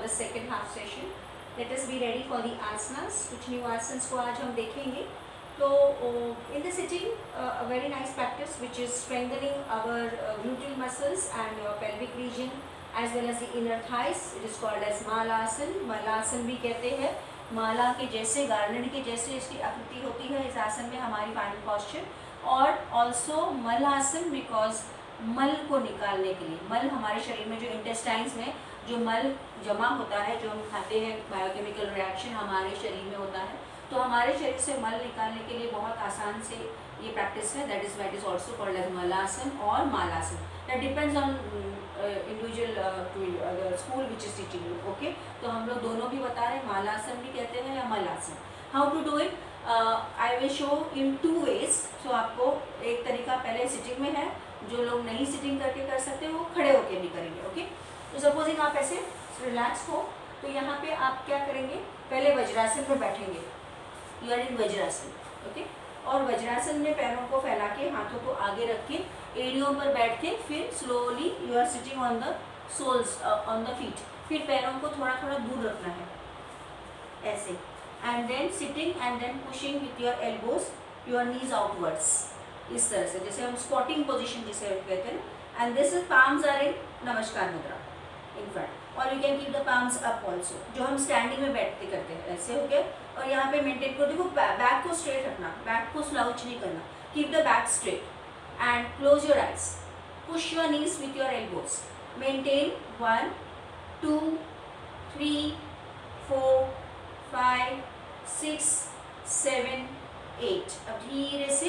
the second half session. Let us be ready for the asanas. कुछ new asanas को आज हम देखेंगे. तो in the sitting, a very nice practice which is strengthening our gluteal muscles and your pelvic region as well as the inner thighs. It is called as Malasana. Malasana भी कहते हैं. माला के जैसे, गार्लैंड के जैसे इसकी आकृति होती है इस आसन में हमारी फाइनल पॉस्चर. और ऑल्सो मलासन बिकॉज मल को निकालने के लिए, मल हमारे शरीर में जो इंटेस्टाइन्स में जो मल जमा होता है, जो हम खाते हैं, बायोकेमिकल रिएक्शन हमारे शरीर में होता है, तो हमारे शरीर से मल निकालने के लिए बहुत आसान से ये प्रैक्टिस है. That is also called as Malasana और Malasana. That depends on individual school which is teaching you. Okay, तो हम लोग दोनों भी बता रहे हैं, मालासन भी कहते हैं या मलासन. How to do it? I will show in 2 ways. So आपको एक तरीका पहले सिटिंग में है, जो लोग नहीं सिटिंग करके कर सकते वो खड़े होके भी करेंगे. ओके, तो सपोजिंग आप ऐसे रिलैक्स हो, तो यहाँ पे आप क्या करेंगे, पहले वज्रासन में बैठेंगे. You are in Vajrasana. Okay, और वज्रासन में पैरों को फैला के, हाथों को आगे रख के, एड़ियों पर बैठ के, फिर slowly you are sitting on the soles, on the feet. फिर पैरों को थोड़ा थोड़ा दूर रखना है ऐसे, and then sitting and then pushing with your elbows your knees outwards. इस तरह से, जैसे हम स्क्वाटिंग पोजीशन जिसे कहते हैं. and this is palms are in नमस्कार मुद्रा in front, और you can keep the palms up also, जो हम स्टैंडिंग में बैठते करते हैं. ऐसे हो गया, और यहाँ पे मेंटेन को देखो, बैक को स्ट्रेट रखना, बैक को स्लाउच नहीं करना. Keep the back straight and close your eyes. push your knees with your elbows. maintain 1 2 3 4 5 6 7 8. अब धीरे से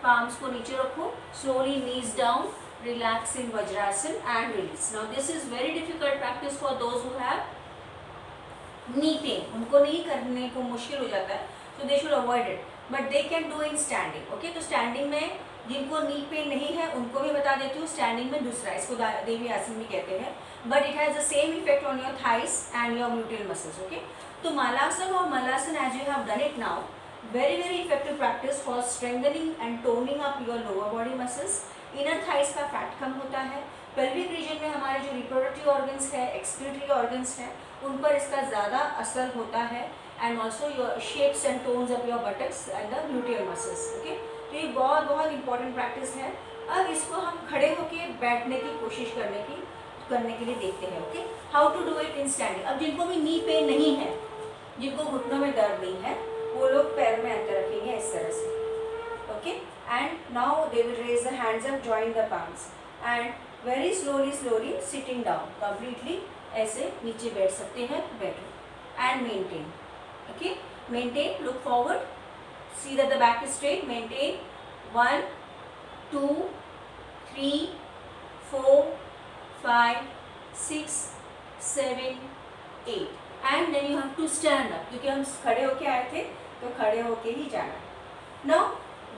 पाम्स को नीचे रखो. Slowly knees down, relax in vajrasana and release. Now this is very difficult practice for those who have knee pain. उनको नहीं करने को मुश्किल हो जाता है, तो they should avoid it, but they can do in standing. Okay, तो स्टैंडिंग में जिनको नी पेन नहीं है उनको भी बता देती हूँ. स्टैंडिंग में दूसरा, इसको देवी आसन भी कहते हैं, but it has the same effect on your thighs and your gluteal muscles. Okay, तो मालासन और मलासन as you have done it now, very effective practice for strengthening and toning up your lower body muscles. inner thighs का fat कम होता है. pelvic region में हमारे जो reproductive organs है, excretory organs है, उन पर इसका ज़्यादा असर होता है. and also your shapes and tones of your buttocks and the gluteal muscles. okay, तो ये बहुत important practice है. अब इसको हम खड़े होके बैठने की कोशिश करने के लिए देखते हैं. Okay, how to do it in standing. अब जिनको भी नी पेन नहीं है, जिनको घुटनों में दर्द नहीं है, वो लोग पैर में अंतर रखेंगे इस तरह से. Okay, and now they will raise the hands up, join the palms and very slowly sitting down completely. ऐसे नीचे बैठ सकते हैं, बैठो and maintain. Okay, maintain, look forward, see that the back is straight. Maintain 1 2 3 4 5 6 7 8. And then you have to stand up, क्योंकि हम खड़े होके आए थे तो खड़े होके ही जाना है. Now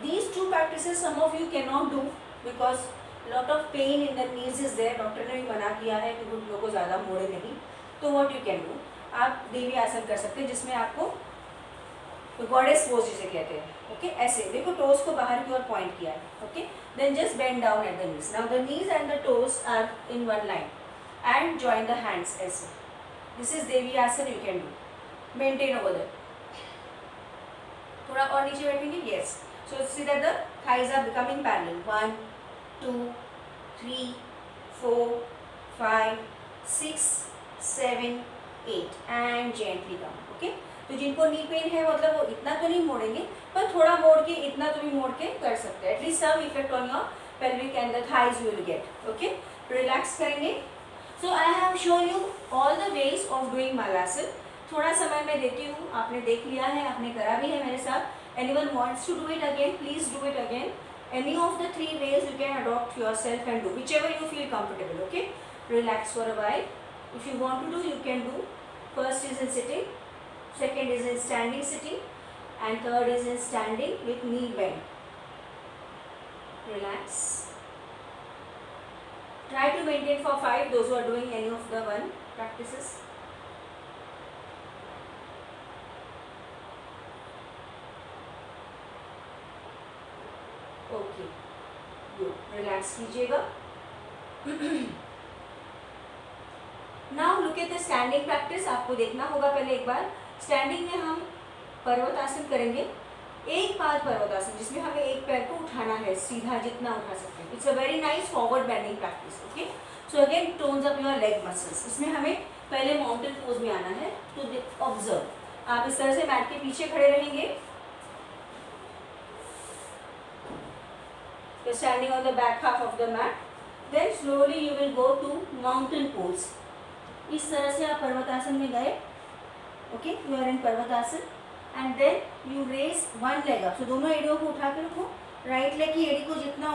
these 2 practices some of you can not do because lot of pain in the knees is there. Doctor ने भी मना किया है कि घुटनों को ज़्यादा मोड़े नहीं. तो व्हाट यू कैन डू, आप देवी आसन कर सकते हैं, जिसमें आपको गॉडेस पोज जिसे कहते हैं. ओके, ऐसे देखो, टोज को बाहर की ओर पॉइंट किया है. Okay, then just bend down at the knees. Now the knees and the toes are in one line and join the hands ऐसे. This is Devi Asan, you can do. Maintain over there. थोड़ा और नीचे बैठेंगे. Yes. So see that the thighs are becoming parallel. 1 2 3 4 5 6 7 8 and gently down. Okay. तो जिनको knee pain है, मतलब वो इतना तो नहीं मोड़ेंगे, पर थोड़ा मोड़ के, इतना तो भी मोड़ के कर सकते हैं. At least some effect on your pelvic and the thighs you will get. Okay. Relax करेंगे. So I have shown you all the ways of doing Malasana. थोड़ा समय मैं देती हूँ, आपने देख लिया है, आपने करा भी है मेरे साथ. Anyone wants to do it again, please do it again. Any of the 3 ways you can adopt yourself and do whichever you feel comfortable. Okay, relax for a while. If you want to do, you can do. First is in sitting, second is in standing sitting, and third is in standing with knee bend. Relax. Try to maintain for 5, those who are doing any of the 1 practices. Okay, good. Relax कीजिएगा. Now look at the standing practice, आपको देखना होगा पहले एक बार। Standing में हम पर्वतासन करेंगे, एक बार पर्वतासन जिसमें हमें एक पैर को उठाना है सीधा, जितना उठा सकते हैं। It's a very nice forward bending practice. Okay, so again tones up your leg muscles. इसमें हमें पहले माउंटेन पोज में आना है। तो ऑब्जर्व, आप इस तरह से मैट के पीछे खड़े रहेंगे, standing on the back half of the mat, then slowly you will go to mountain pose. इस तरह से आप पर्वतासन में गए। Okay, you are in Parvatasana and then you raise one leg up. So दोनों एड़ियों को उठा के रखो, राइट लेग की एड़ी को जितना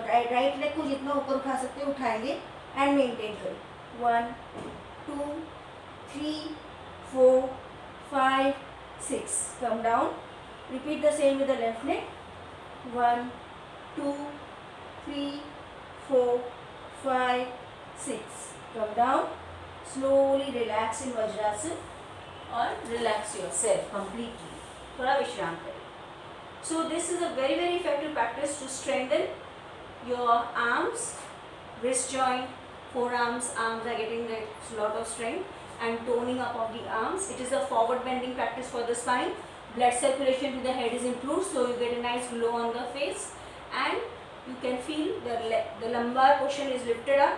राइट लेग को जितना ऊपर उठा सकते हैं उठाएंगे एंड मेंटेन करें। 1 2 3 4 5 6, come down, repeat the same with the left leg. 1 2 3 4 5 6, come down, slowly relax in Vajrasan और relax yourself completely, थोड़ा विश्राम करें। So this is a very very effective practice to strengthen your arms, wrist joint, forearms, arms are getting a lot of strength and toning up of the arms. It is a forward bending practice for the spine. Blood circulation to the head is improved, so you get a nice glow on the face and you can feel the lumbar portion is lifted up.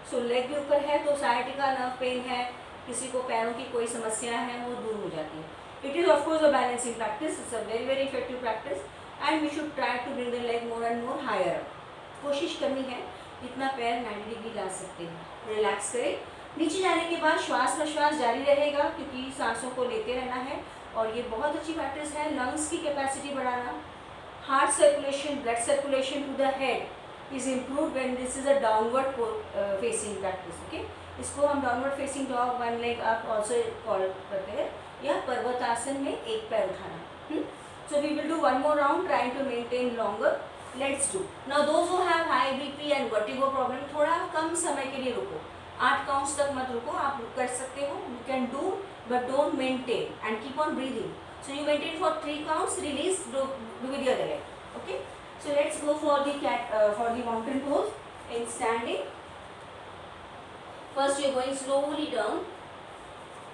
So leg के ऊपर है तो sciatica nerve pain है, किसी को पैरों की कोई समस्या है, वो दूर हो जाती है। It is of course a balancing practice. It's a very very effective practice and we should try to bring the leg more and more higher up. कोशिश करनी है जितना पैर 90 डिग्री ला सकते हैं। रिलैक्स करें। नीचे जाने के बाद श्वास प्रश्वास जारी रहेगा क्योंकि सांसों को लेते रहना है और ये बहुत अच्छी प्रैक्टिस है। लंग्स की कैपेसिटी बढ़ाना, heart circulation, blood circulation to the head is improve when this is a downward facing practice. Okay, इसको हम downward facing dog, one leg up also call करते हैं, या पर्वतासन में एक पैर उठाना। So we will do one more round trying to maintain longer. Let's do. Now those who have high BP and vertigo problem, थोड़ा कम समय के लिए रुको, 8 काउंट्स तक मत रुको, आप कर सकते हो। You can do but don't maintain and keep on breathing. So you maintain for 3 counts, release, do with the other leg. Okay. So let's go for the mountain pose in standing. First you are going slowly down.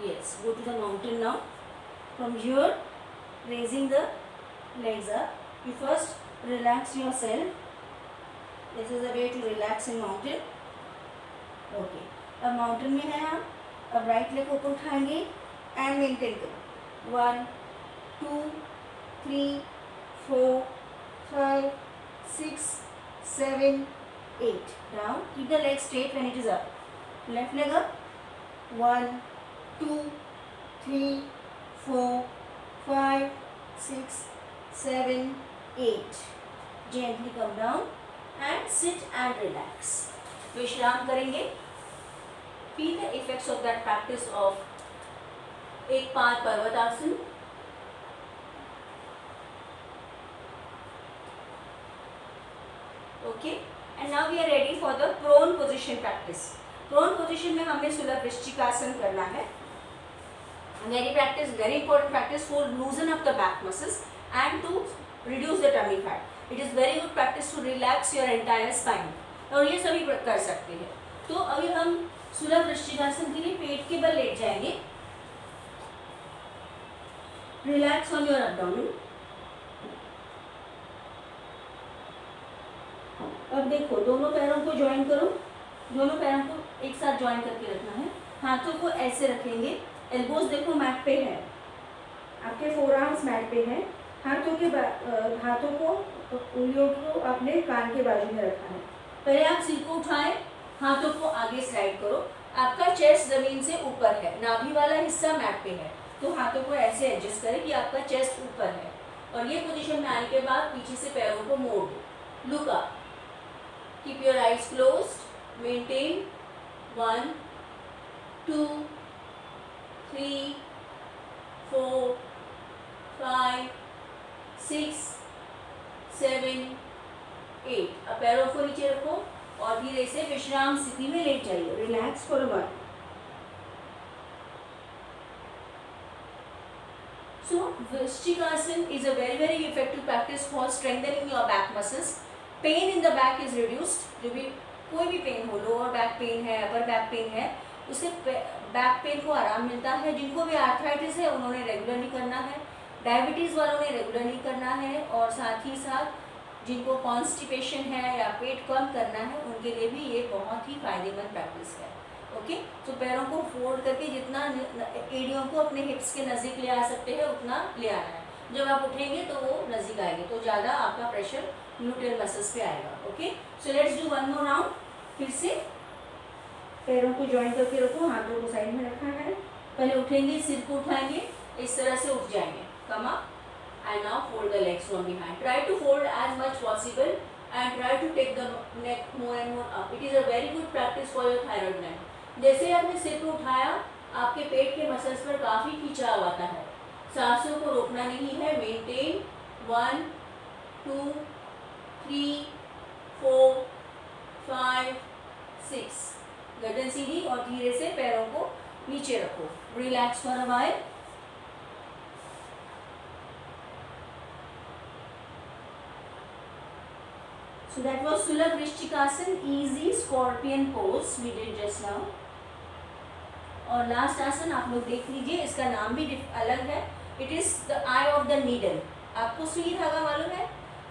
Yes, go to the mountain now. From here, raising the legs up. You first relax yourself. This is the way to relax in mountain. Okay. अब mountain में है आप, अब right leg ऊपर उठाएंगे and maintain करो। 1 2 3 4 5 6 7 8, down, keep the leg straight when it is up, left leg up, 1 2 3 4 5 6 7 8, gently come down and sit and relax। विश्राम करेंगे। feel the effects of that practice of एक पाद Parvatasana. Okay, and now we are ready for the prone position practice. Prone position में हमें सुलभ वृश्चिकासन करना है। Very important practice for loosen up the back muscles and to reduce the tummy fat. It is very good practice to relax your entire spine, और ये सभी कर सकते हैं। तो अभी हम सुलभ वृश्चिकासन के लिए पेट के बल लेट जाएंगे। Relax on your abdomen. अब देखो, दोनों पैरों को ज्वाइन करो, दोनों पैरों को एक साथ ज्वाइन करके रखना है। हाथों को ऐसे रखेंगे, एल्बोज देखो मैट पे है, आपके फोर आर्म्स मैट पे है। हाथों को, उंगलियों को अपने कान के बाजू में रखा है। पहले आप सिर को उठाएं, हाथों को आगे स्लाइड करो। आपका चेस्ट जमीन से ऊपर है, नाभि वाला हिस्सा मैट पे है, तो हाथों को ऐसे एडजस्ट करें कि आपका चेस्ट ऊपर है। और ये पोजीशन में आने के बाद पीछे से पैरों को मोड़ दो। Look up, keep your eyes closed, maintain 1 2 3 4 5 6 7 8। अब पैरों को नीचे रखो और धीरे से विश्राम स्थिति में लेट जाइए। Relax for a while. So Vrishchikasan is a very very effective practice for strengthening your back muscles. Pen in the back is reduced. जो भी कोई भी पेन हो, लोअर बैक पेन है, अपर बैक पेन है, उससे back pain को आराम मिलता है। जिनको भी आर्थराइटिस है उन्होंने रेगुलरली करना है, डायबिटीज़ वालों ने रेगुलरली करना है, और साथ ही साथ जिनको कॉन्स्टिपेशन है या पेट कम करना है उनके लिए भी ये बहुत ही फायदेमंद प्रैक्टिस है। ओके, तो पैरों को फोल्ड करके जितना एड़ियों को अपने हिप्स के नज़दीक ले आ सकते हैं उतना ले आना है। जब आप उठेंगे तो वो नज़दीक आएंगे, तो ज़्यादा आपका प्रेशर ग्लूटेल मसल्स पे आएगा। Okay, so let's do one more round. फिर से पैरों को जॉइन करके रखो, हाथों को साइड में रखा है। पहले उठेंगे, सिर को उठाएंगे, इस तरह से उठ जाएंगे, come up, and now fold the legs from behind. Try to fold as much possible and try to take the neck more and more up. It is a very good practice for your thyroid gland. जैसे आपने सिर को उठाया, आपके पेट के muscles पर काफ़ी खिंचाव आता है। सांसों को रोकना नहीं है, मेंटेन 1 2 3 4 5 6। गर्दन सीधी और धीरे से पैरों को नीचे रखो। Relax for a while. So that was Sulabh Vrishchikasana, easy scorpion pose we did just now. और लास्ट आसन आप लोग देख लीजिए, इसका नाम भी अलग है। It is the I of the needle. आपको सुई धागा मालूम है?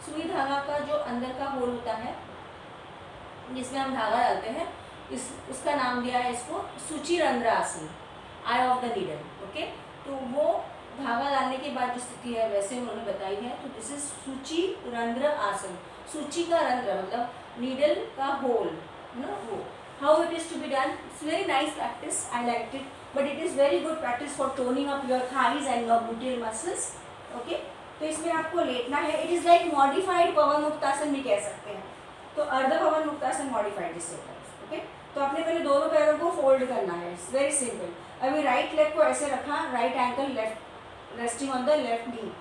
सुई धागा का जो अंदर का होल होता है जिसमें हम धागा डालते हैं, उसका नाम दिया है इसको सूची रंध्र आसन, आई ऑफ द नीडल। ओके, तो वो धागा डालने के बाद जो स्थिति है वैसे उन्होंने बताई है। तो दिस इज सूची रंध्र आसन। सूची का रंध्र मतलब नीडल का होल, ना वो। How it is to be done? It's very nice practice, I like it, but it is very good practice for toning up your thighs and your gluteal muscles. Okay, तो इसमें आपको लेटना है। इट इज़ लाइक मॉडिफाइड पवन मुक्तासन भी कह सकते हैं। तो अर्ध पवन मुक्तासन मॉडिफाइड जिससे होता है। ओके, तो आपने पहले दोनों पैरों को फोल्ड करना है। It's very simple. अभी राइट लेग को ऐसे रखा, right ankle left resting on the left नी।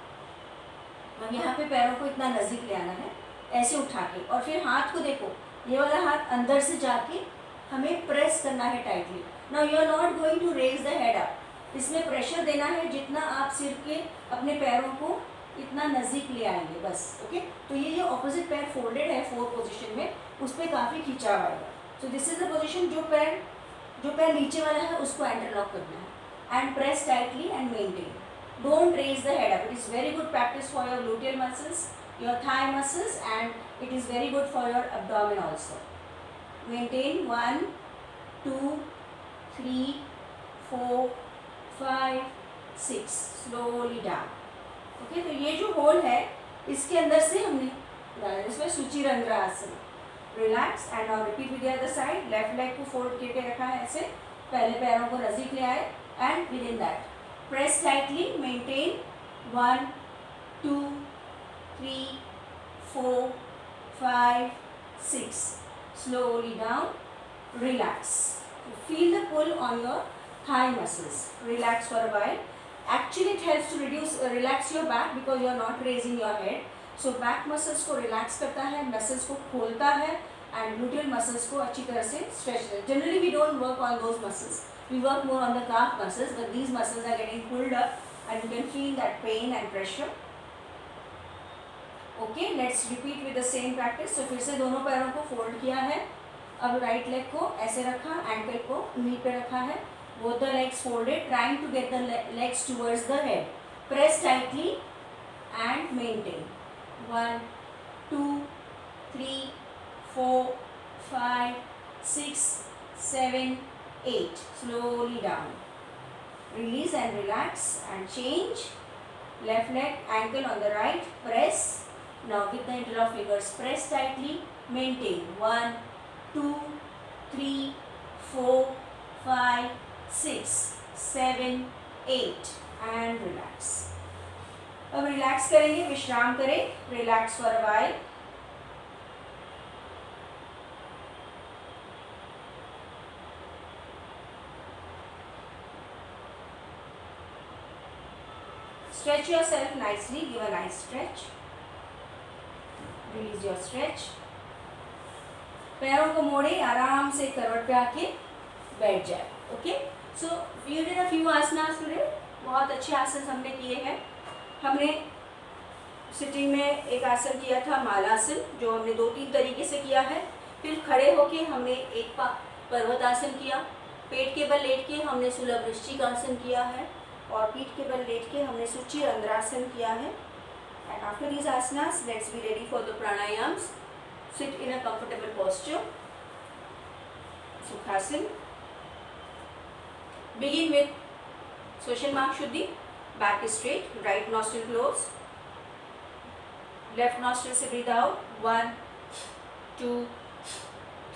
अब यहाँ पे पैरों को इतना नज़दीक ले आना है, ऐसे उठा के, और फिर हाथ को देखो, ये वाला हाथ अंदर से जाके हमें प्रेस करना है tightly. Now you are not going to raise the head up. इसमें प्रेशर देना है जितना आप सिर के अपने पैरों को इतना नज़दीक ले आएंगे, बस। ओके, तो ये जो ऑपोजिट पैर फोल्डेड है 4 पोजिशन में, उस पर काफ़ी खिंचाव आएगा। So this is the position. जो पैर नीचे वाला है उसको एंटरलॉक करना है and press tightly and maintain. Don't raise the head up. It is very good practice for your gluteal muscles, your thigh muscles, and it is very good for your abdomen also. Maintain 1 2 3 4 5 6, slowly down. Okay, तो ये जो whole है इसके अंदर से हमने डाला, इसमें सूची रंध्र आसन। Relax and now repeat with the other side. Left leg को फोल्ड करके रखा है ऐसे, पहले पैरों को नज़दीक ले आए and with in that press tightly, maintain 1 2 3 4 5 6, slowly down. Relax. Feel the pull on your thigh muscles. Relax for a while. Actually it helps to relax your back because you are not raising your head. So back muscles को relax करता है, muscles को खोलता है, and gluteal muscles को अच्छी तरह से stretch करता है। Generally we don't work on those muscles. We work more on the calf muscles, but these muscles are getting pulled up and you can feel that pain and pressure. Okay, let's repeat with the same practice. तो फिर से दोनों पैरों को fold किया है। अब right leg को ऐसे रखा, एंकल को नी पे रखा है, both the legs folded, trying to get the legs towards the head. Press tightly and maintain 1 2 3 4 5 6 7 8, slowly down. Release and relax and change. Left leg, ankle on the right, press. Now with the interlock fingers, press tightly, maintain 1 2 3 4 5 6 7 8 and relax. अब relax करेंगे, विश्राम करें। Relax for a while. Stretch yourself nicely, give a nice stretch. Release your stretch. पैरों को मोड़े, आराम से करवट पे आके बैठ जाए। Okay, so you did a few asanas today. बहुत अच्छे आसन हमने किए हैं। हमने सिटिंग में एक आसन किया था मालासन, जो हमने 2-3 तरीके से किया है। फिर खड़े होके हमने एक पर्वतासन किया, पेट के बल लेट के हमने सुलभ वृश्चिकासन किया है और पीठ के बल लेट के हमने सुचिरंध्रासन किया है। And after these asanas let's be ready for the pranayamas. Sit in a comfortable posture, Sukhasana. Begin with Shwasan Marg Shuddhi. Back straight, right nostril close, left nostril से ब्रीथ आउट। 1 2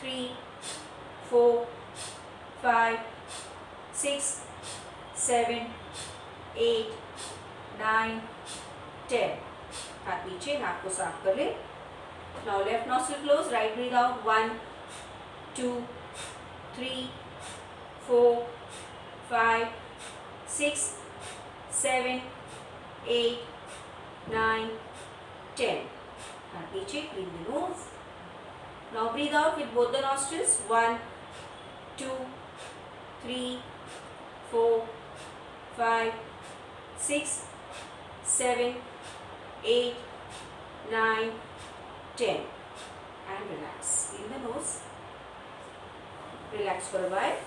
3 4 5 6 7 8 9 10। हाथ पीछे, नाक को साफ कर ले। Now left nostril close, right breathe out. 1 2 3 4 5 6 7 8 9 10। हाथ पीछे, clean the nose. Now breathe out with both the nostrils. 1 2 3 4 5 6 7 8 9 10 and relax. Clean the nose. Relax for a while.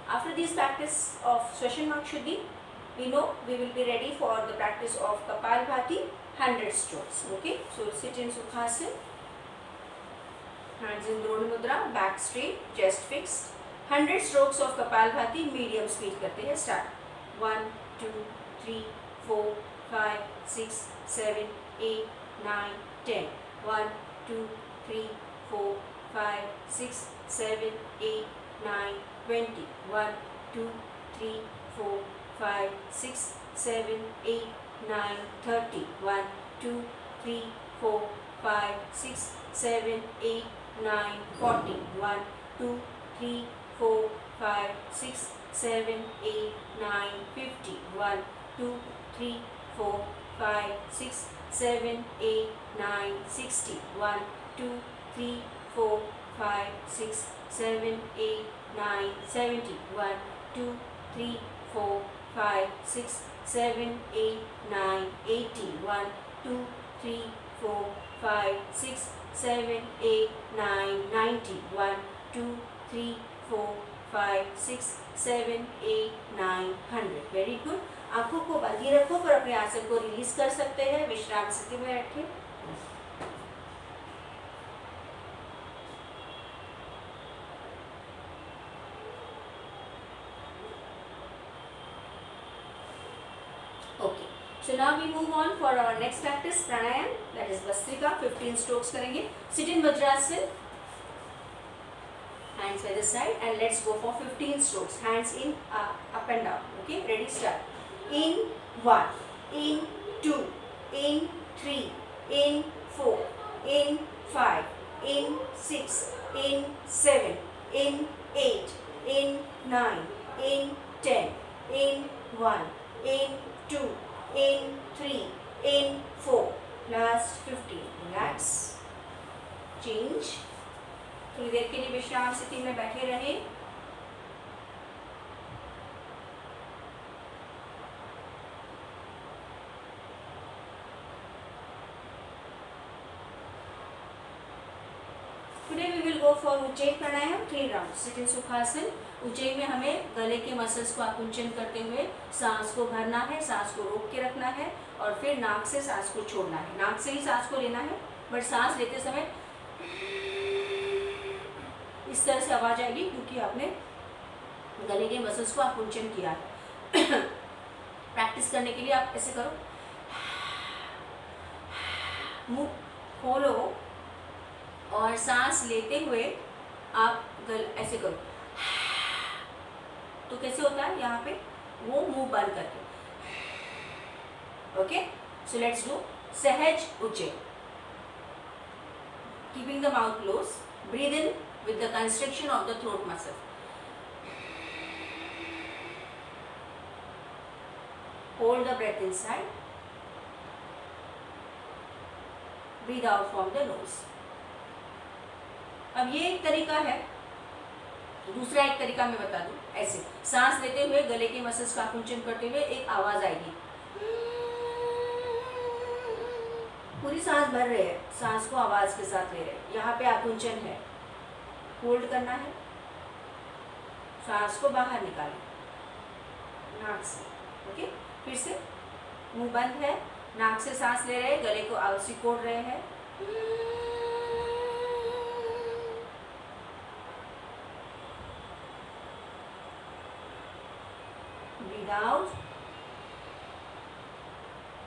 After this practice of Swashan Mark Shuddhi, we know we will be ready for the practice of Kapalbhati 100 strokes. Okay, so sit in Sukhasan. Hands in Drodha Mudra, back straight, chest fixed. 100 strokes of Kapalbhati, medium speed करते हैं. Start. 1 2 3 4 5 6 7 8 9 10. 1 2 3 4 5 6 7 8 9 20. 1 2 3 4 5 6 7 8 9 30. 1 2 3 4 5 6 7 8 9 40. 1 2 3 4 5 6 7 8 9 50. 1 2 3 4 5 6 7 8 9 60. 1 2 3 4 5 6 7 8 9 70. 1 2 3 4 5 6 7 8 9 80. 1 2 3 4 5 6 7 8 9 90. 1 2 3 4 5 6 7 8 9 100. Very good. आंखों को बंदी रखो पर अपने आसन को रिलीज कर सकते हैं. विश्राम स्थिति में रखें. So now we move on for our next practice, pranayam, that is Vastrika. 15 strokes करेंगे. Sit in Vajrasan, hands by the side, and let's go for 15 strokes. Hands in, up and down. Okay, ready, start. In 1, in 2, in 3, in 4, in 5, in 6, in 7, in 8, in 9, in 10, in 1, in 2, in 3, in 4, last 15. Relax. Change. थोड़ी देर के लिए विश्राम स्थिति में बैठे रहे. Today we will go for Ujjayi Pranayam 3 rounds. Sit in Sukhasan. ऊंचाई में हमें गले के मसल्स को आकुंचन करते हुए सांस को भरना है, सांस को रोक के रखना है और फिर नाक से सांस को छोड़ना है. नाक से ही सांस को लेना है, बट सांस लेते समय इस तरह से आवाज आएगी क्योंकि आपने गले के मसल्स को आकुंचन किया है. प्रैक्टिस करने के लिए आप ऐसे करो, मुंह खोलो और सांस लेते हुए आप ऐसे करो. तो कैसे होता है यहाँ पे, वो मुंह बंद करके. ओके, सो लेट्स डू सहज ऊंचे. Keeping the mouth close, breathe in with the constriction of the throat muscle. Hold the breath inside. Breathe out from the nose. अब ये एक तरीका है. दूसरा एक तरीका मैं बता दूं. ऐसे सांस लेते हुए गले के मसल्स का आकुंचन करते हुए एक आवाज आएगी. पूरी सांस भर रहे हैं, सांस को आवाज के साथ ले रहे हैं. यहाँ पे आकुंचन है, होल्ड करना है, सांस को बाहर निकालें नाक से। ओके, फिर से मुंह बंद है, नाक से सांस ले रहे हैं, गले को सिकोड़ रहे हैं। Breathe out,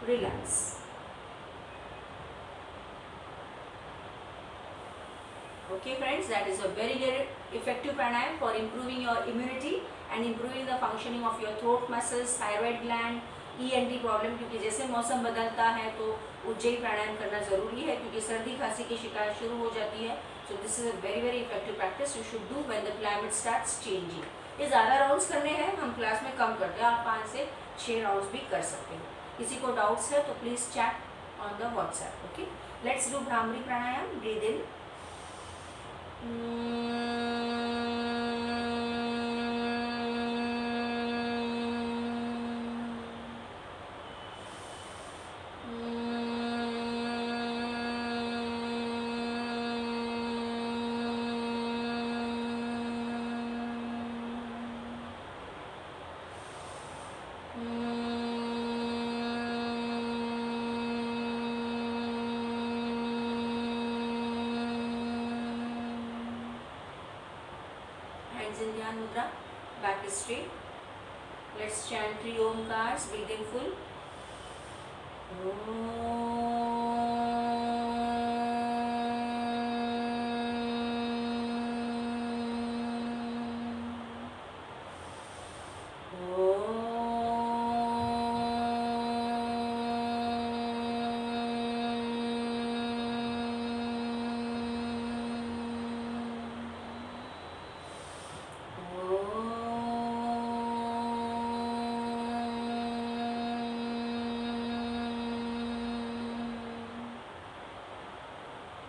relax. Okay friends, that is a very effective pranayam for improving your immunity and improving the functioning of your throat muscles, thyroid gland, ENT problem, क्योंकि जैसे मौसम बदलता है तो उज्जयी प्राणायाम करना ज़रूरी है, क्योंकि सर्दी खांसी की शिकायत शुरू हो जाती है। So this is a very effective practice you should do when the climate starts changing. ये ज़्यादा राउंड्स करने हैं, हम क्लास में कम करते हैं, आप 5 से 6 राउंड्स भी कर सकते हो। किसी को डाउट्स है तो please chat on the WhatsApp. Okay, let's do bhramari pranayama. Breathe in, in Dhyan Mudra, back is straight. Let's chant 3 Omkars, breathe in full.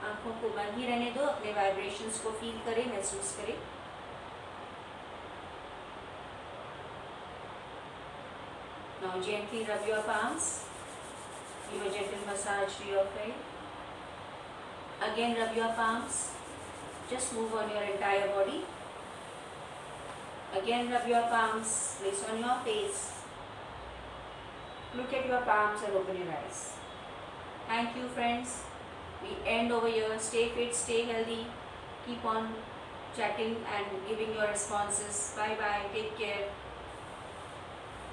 आँखों को बंद ही रहने दो, अपने वाइब्रेशंस को फील करें, महसूस करें। Now gently rub your palms, give a gentle massage to your face. Again rub your palms, just move on your entire body. Again rub your palms, place on your face. Look at your palms and open your eyes. Thank you friends. We end over here. Stay fit, stay healthy. Keep on chatting and giving your responses. Bye bye. Take care.